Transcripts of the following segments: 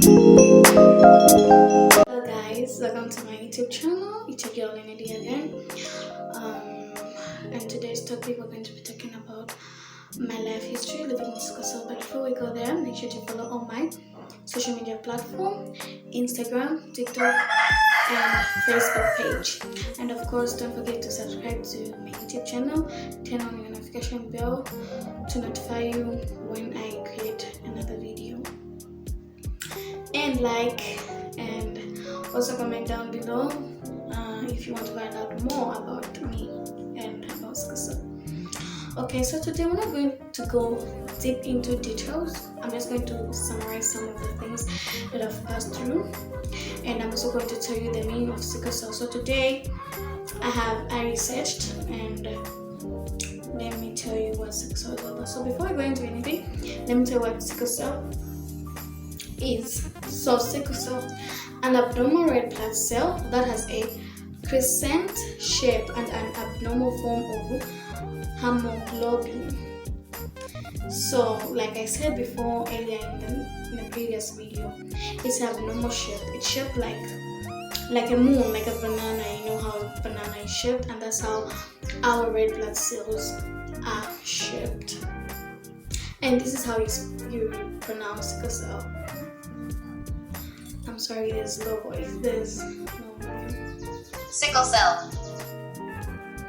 Hello guys, welcome to my YouTube channel. It's your girl Lady again. And today's topic we're going to be talking about my life history living in Scosso. But before we go there, make sure to follow all my social media platform, Instagram, TikTok, and Facebook page. And of course, don't forget to subscribe to my YouTube channel. Turn on your notification bell to notify you when I create another video. And like, and also comment down below if you want to find out more about me and about Scosso. Okay, so today we're not going to go deep into details. I'm just going to summarize some of the things that I've passed through, and I'm also going to tell you the meaning of sickle cell. So today I researched, and let me tell you what sickle cell is about. So before I go into anything, let me tell you what sickle cell is. So sickle cell, an abnormal red blood cell that has a crescent shape and an abnormal form of hemoglobin. So like I said before earlier in the previous video, it's an abnormal shape. It's shaped like a moon, like a banana. You know how a banana is shaped, and that's how our red blood cells are shaped. And this is how you pronounce sickle cell. I'm sorry, there's low voice. There's no voice. Sickle cell.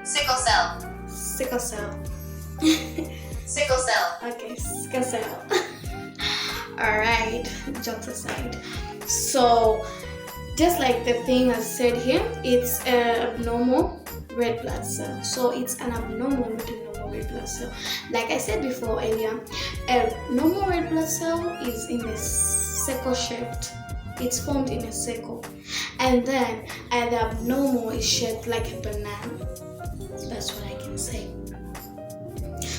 Sickle cell. Sickle cell. Sickle cell. Okay, sickle cell. Alright, jokes aside. So, just like the thing I said here, it's an abnormal red blood cell. So, it's an abnormal, not a normal red blood cell. Like I said before earlier, a normal red blood cell is in a sickle shaped. It's formed in a sickle, and then the abnormal is shaped like a banana. That's what I can say.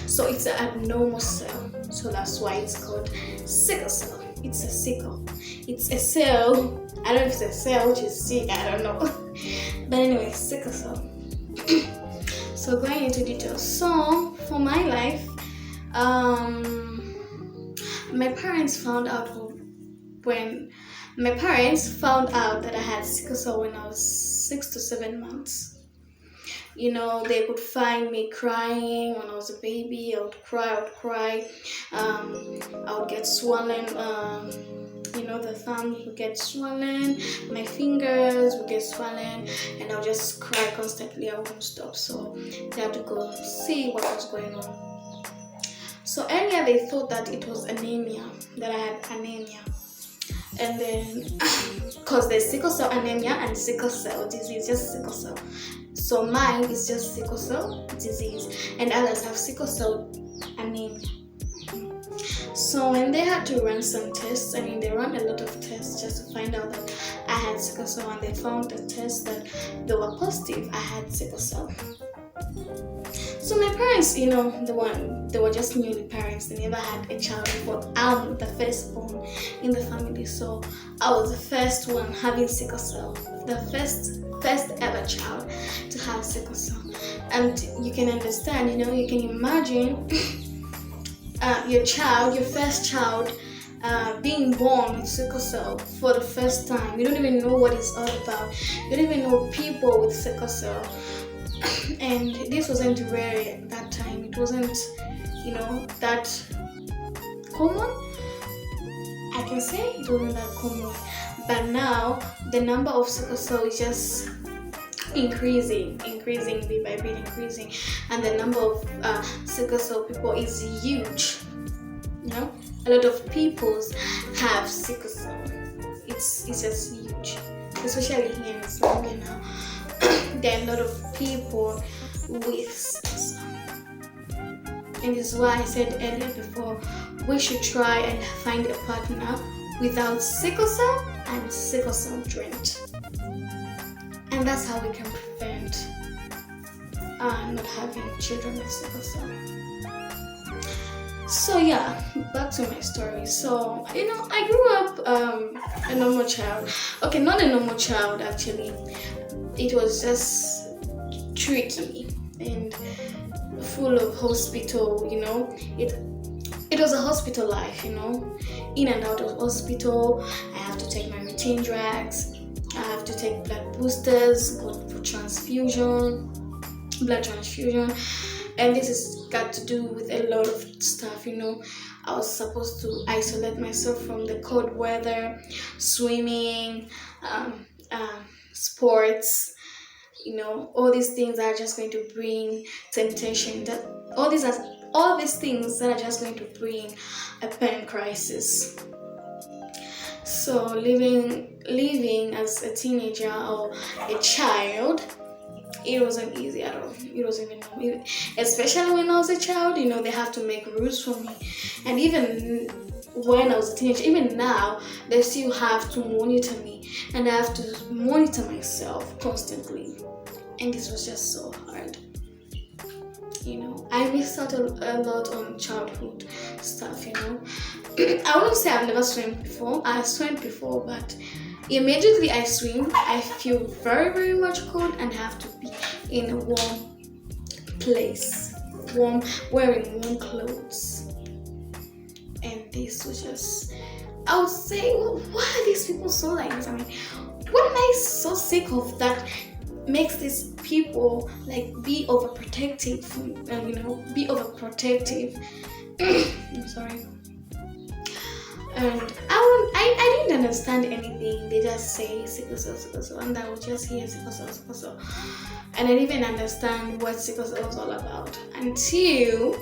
So it's an abnormal cell, so that's why it's called sickle cell. It's a sickle. It's a cell. I don't know if it's a cell which is sick, I don't know. But anyway, sickle cell. So going into details. So for my life, my parents found out that I had sickle cell when I was 6 to 7 months. You know, they could find me crying when I was a baby. I would cry. I would get swollen. The thumb would get swollen. My fingers would get swollen, and I would just cry constantly. I wouldn't stop. So they had to go see what was going on. So earlier they thought that it was anemia, that I had anemia. And then, because there's sickle cell anemia and sickle cell disease, just sickle cell. So mine is just sickle cell disease, and others have sickle cell anemia. So when they had to run some tests, they ran a lot of tests just to find out that I had sickle cell, and they found the test that they were positive I had sickle cell. So my parents, they were just newly parents. They never had a child before. I'm the firstborn in the family, so I was the first one having sickle cell, the first ever child to have sickle cell. And you can understand, you can imagine your first child, being born with sickle cell for the first time. You don't even know what it's all about. You don't even know people with sickle cell. And this wasn't rare at that time. It wasn't, that common. I can say it wasn't that common. But now the number of sickle cell is just increasing bit by bit, increasing, and the number of sickle cell people is huge. A lot of people have sickle cell. It's just huge, especially here in Zambia now. There are a lot of people with sickle cell, and this is why I said earlier before, we should try and find a partner without sickle cell and sickle cell trait, and that's how we can prevent not having children with sickle cell. So yeah, back to my story. So I grew up a normal child. Okay, not a normal child actually. It was just tricky and full of hospital. It it was a hospital life, in and out of hospital. I have to take my routine drugs. I have to take blood boosters, go for blood transfusion, and this has got to do with a lot of stuff. I was supposed to isolate myself from the cold weather, swimming, sports, all these things are just going to bring temptation. That all these things that are just going to bring a pain crisis. So living as a teenager or a child, it wasn't easy at all. It wasn't even, especially when I was a child. They have to make rules for me, and even when I was a teenager, even now, they still have to monitor me, and I have to monitor myself constantly, and this was just so hard. I missed out a lot on childhood stuff. I wouldn't say I've never swum before. I swam before, but immediately I swim, I feel very, very much cold and have to be in a warm place, wearing warm clothes. And this was just, I would say, why are these people so like this? What am I so sick of that makes these people be overprotective? Be overprotective. I'm sorry. And I didn't understand anything. They just say sickle cell, and I would just hear sickle cell. And I didn't even understand what sickle cell was all about until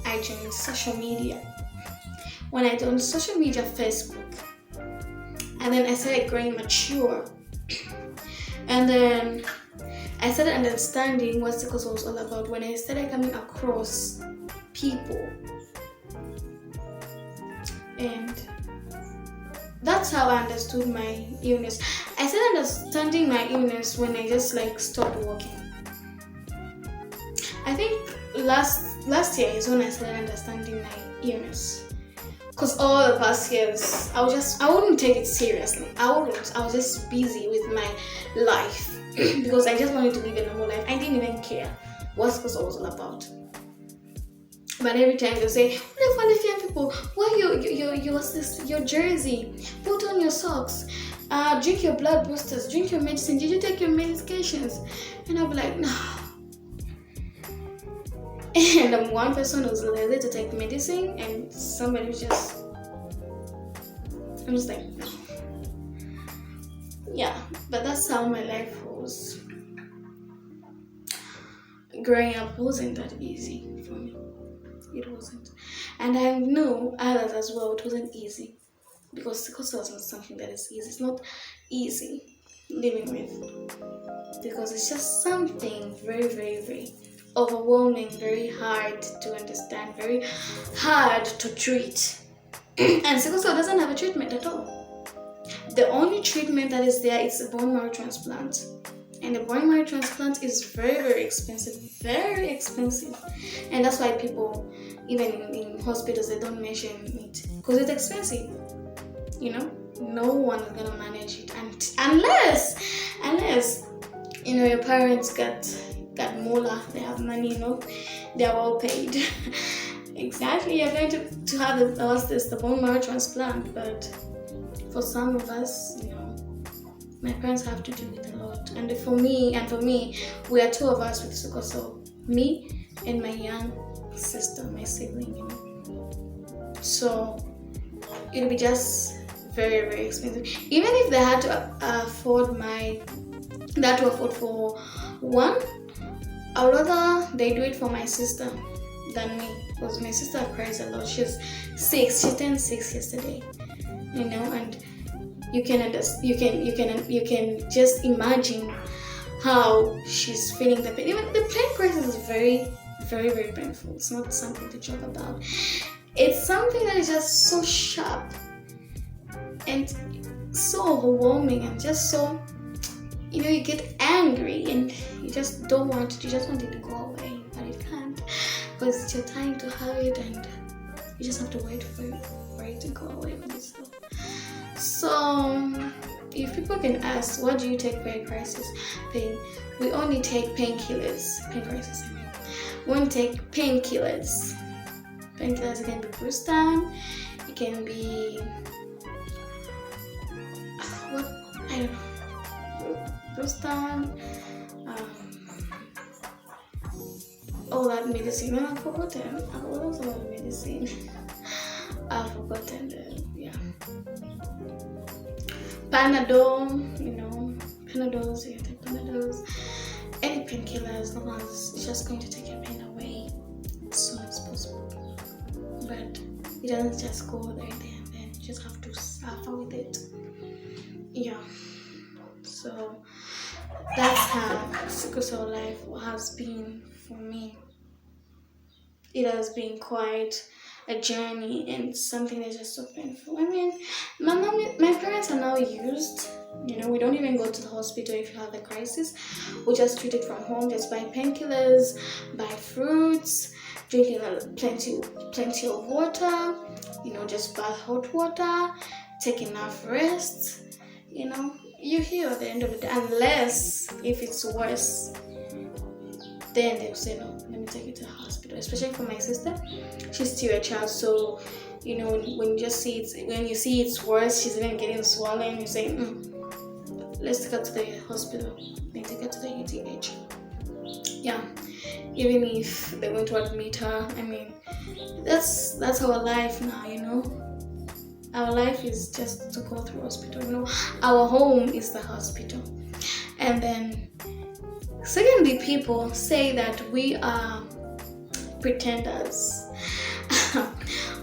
I joined social media. When I joined social media, Facebook, and then I started growing mature, and then I started understanding what sickle cell was all about when I started coming across people. And that's how I understood my illness. I started understanding my illness when I just stopped walking. I think last year is when I started understanding my illness. Because all the past years, I wouldn't take it seriously. I wouldn't. I was just busy with my life because I just wanted to live a normal life. I didn't even care what sickle cell was all about. But every time they say, what the funny young people, why your jersey, put on your socks, drink your blood boosters, drink your medicine, did you take your medications? And I'll be like, no. And I'm one person who's lazy to take medicine, and somebody who's I'm just like, no. Yeah, but that's how my life was. Growing up wasn't that easy for me. It wasn't. And I know others as well, it wasn't easy. Because sickle cell is not something that is easy. It's not easy living with. Because it's just something very, very, very overwhelming, very hard to understand, very hard to treat. And sickle cell doesn't have a treatment at all. The only treatment that is there is a bone marrow transplant. And the bone marrow transplant is very, very expensive. Very expensive. And that's why people, even in hospitals, they don't mention it. Because it's expensive. No one is going to manage it. Unless your parents got mola, they have money, they are well paid. Exactly, you're going to have the bone marrow transplant. But for some of us, my parents have to do it a lot. And for me, we are two of us with sickle cell. Me and my young sister, my sibling, So it'll be just very, very expensive. Even if they had to afford for one, I would rather they do it for my sister than me. Because my sister cries a lot. She's 6. She turned 6 yesterday. And you can just imagine how she's feeling the pain. Even the pain crisis is very, very, very painful. It's not something to joke about. It's something that is just so sharp and so overwhelming and just so, you get angry and you just don't want it. You just want it to go away, but it can't because it's your time to have it and you just have to wait for it to go away with this stuff. So, if people can ask, what do you take pain crisis? Pain. We only take painkillers. Pain crisis, We only take painkillers. painkillers. It can be Brustan, it can be what I don't know, Brustan, all that medicine. No, I've forgotten. I've forgotten some of the medicine. I've forgotten the Panadol. You know, Panadols. You can take Panadols. Any painkiller, as long as it's just going to take your pain away as soon as possible. But it doesn't just go there and then. You just have to suffer with it. Yeah. So that's how sickle cell life has been for me. It has been quite a journey and something that's just so painful. I mean, my parents are now used. You know, we don't even go to the hospital if you have a crisis. We just treat it from home. Just buy painkillers, buy fruits, drinking plenty of water. You know, just bath hot water, take enough rest. You know, you heal at the end of the day. Unless if it's worse, then they'll say no. Let me take you to the hospital. Especially for my sister, she's still a child, so you know when you see it's worse, she's even getting swollen. You say, let's take her to the hospital. Then take her to the UTH. Yeah, even if they want to admit her, I mean, that's our life now. You know, our life is just to go through hospital. You know, our home is the hospital, and then. Secondly, people say that we are pretenders.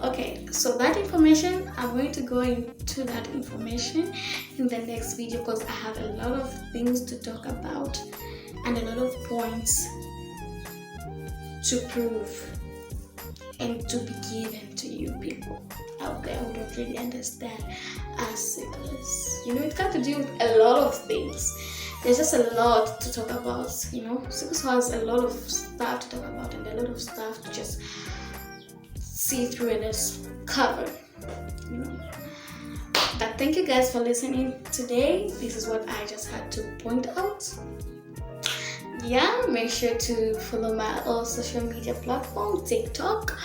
Okay, so that information, I'm going to go into that information in the next video because I have a lot of things to talk about and a lot of points to prove and to be given to you people out there who don't really understand as sicklers. You know, it got to do with a lot of things. There's just a lot to talk about, you know. Sickle cell has a lot of stuff to talk about and a lot of stuff to just see through and just cover, you know. But thank you guys for listening today. This is what I just had to point out. Yeah, make sure to follow my all social media platforms, TikTok,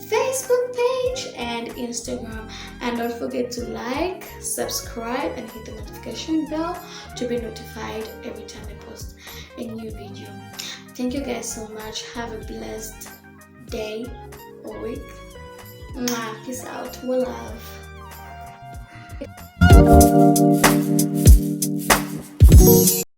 Facebook page and Instagram, and don't forget to like, subscribe and hit the notification bell to be notified every time I post a new video. Thank you guys so much. Have a blessed day or week. Peace out. We'll love.